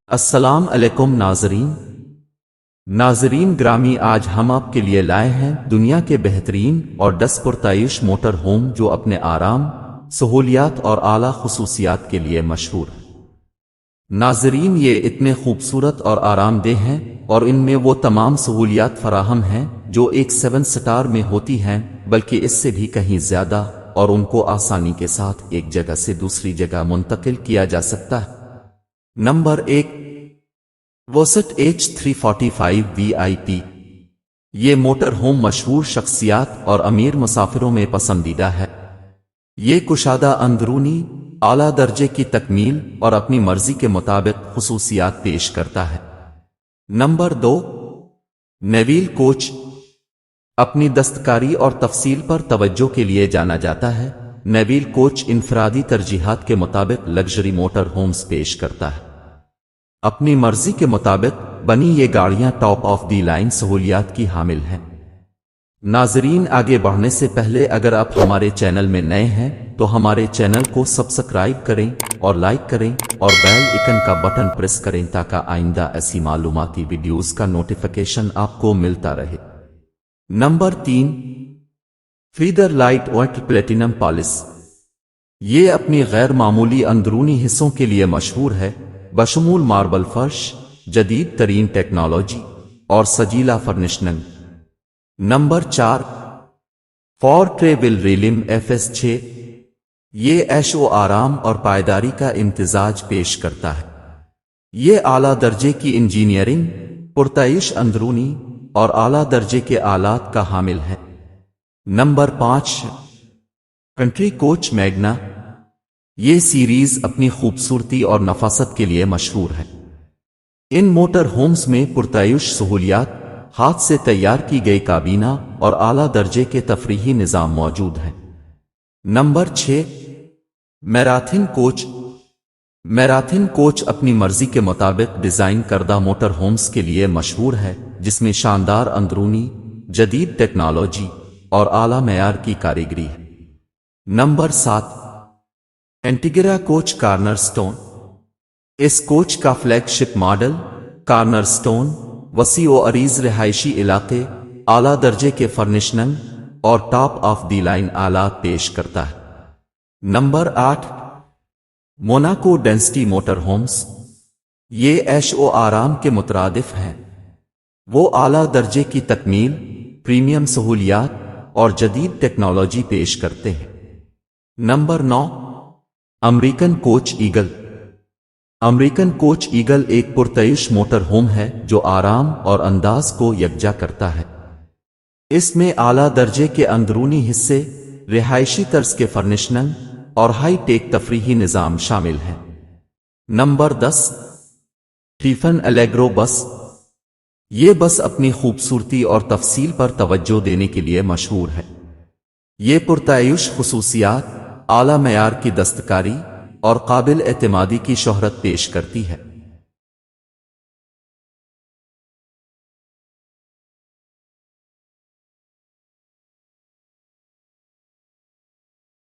السلام علیکم ناظرین گرامی، آج ہم آپ کے لیے لائے ہیں دنیا کے بہترین اور 10 پرتعیش موٹر ہوم جو اپنے آرام، سہولیات اور اعلیٰ خصوصیات کے لیے مشہور ہیں۔ ناظرین، یہ اتنے خوبصورت اور آرام دہ ہیں اور ان میں وہ تمام سہولیات فراہم ہیں جو ایک 7 سٹار میں ہوتی ہیں، بلکہ اس سے بھی کہیں زیادہ، اور ان کو آسانی کے ساتھ ایک جگہ سے دوسری جگہ منتقل کیا جا سکتا ہے۔ نمبر 1، وسٹ H345 VIP۔ یہ موٹر ہوم مشہور شخصیات اور امیر مسافروں میں پسندیدہ ہے۔ یہ کشادہ اندرونی، اعلیٰ درجے کی تکمیل اور اپنی مرضی کے مطابق خصوصیات پیش کرتا ہے۔ Number 2، Nivelle coach. اپنی دستکاری اور تفصیل پر توجہ کے لیے جانا جاتا ہے، نیویل کوچ انفرادی ترجیحات کے مطابق لگژری موٹر ہومز پیش کرتا ہے۔ اپنی مرضی کے مطابق بنی یہ گاڑیاں ٹاپ آف دی لائن سہولیات کی حامل ہیں۔ ناظرین، آگے بڑھنے سے پہلے اگر آپ ہمارے چینل میں نئے ہیں تو ہمارے چینل کو سبسکرائب کریں اور لائک کریں اور بیل آئکن کا بٹن پریس کریں تاکہ آئندہ ایسی معلوماتی ویڈیوز کا نوٹیفیکیشن آپ کو ملتا رہے۔ Number 3، feather light weight platinum polish. یہ اپنی غیر معمولی اندرونی حصوں کے لیے مشہور ہے، بشمول ماربل فرش، جدید ترین ٹیکنالوجی اور سجیلا furnishing. Number 4، four travel realm FS6۔ یہ عیش و آرام اور پائیداری کا امتزاج پیش کرتا ہے۔ یہ اعلیٰ درجے کی انجینئرنگ، پرتعیش اندرونی اور اعلیٰ درجے کے آلات کا حامل ہے۔ Number 5، country coach magna. یہ سیریز اپنی خوبصورتی اور نفاست کے لیے مشہور ہے۔ ان موٹر ہومز میں پرتعیش سہولیات، ہاتھ سے تیار کی گئی کابینہ اور اعلیٰ درجے کے تفریحی نظام موجود ہیں۔ Number 6، marathon coach. Marathon coach اپنی مرضی کے مطابق ڈیزائن کردہ موٹر ہومز کے لیے مشہور ہے، جس میں شاندار اندرونی، جدید ٹیکنالوجی اور اعلیٰ معیار کی کاریگری ہے۔ Number 7، integra coach corner stone. اس کوچ کا flagship model corner stone وسیع و عریض رہائشی علاقے، اعلیٰ درجے کے فرنشنگ اور ٹاپ آف دی لائن آلات پیش کرتا ہے۔ Number 8، Monaco dynasty motor homes. یہ عیش و آرام کے مترادف ہیں۔ وہ اعلیٰ درجے کی تکمیل، پریمیم سہولیات اور جدید ٹیکنالوجی پیش کرتے ہیں۔ Number 9، American Coach Eagle. American Coach Eagle ایک پرتعیش موٹر ہوم ہے جو آرام اور انداز کو یکجا کرتا ہے۔ اس میں اعلیٰ درجے کے اندرونی حصے، رہائشی طرز کے فرنشنگ اور ہائی ٹیک تفریحی نظام شامل ہیں۔ نمبر 10، ٹیفن الیگرو بس۔ یہ بس اپنی خوبصورتی اور تفصیل پر توجہ دینے کے لیے مشہور ہے۔ یہ پرتعیش خصوصیات، اعلیٰ معیار کی دستکاری اور قابل اعتمادی کی شہرت پیش کرتی ہے۔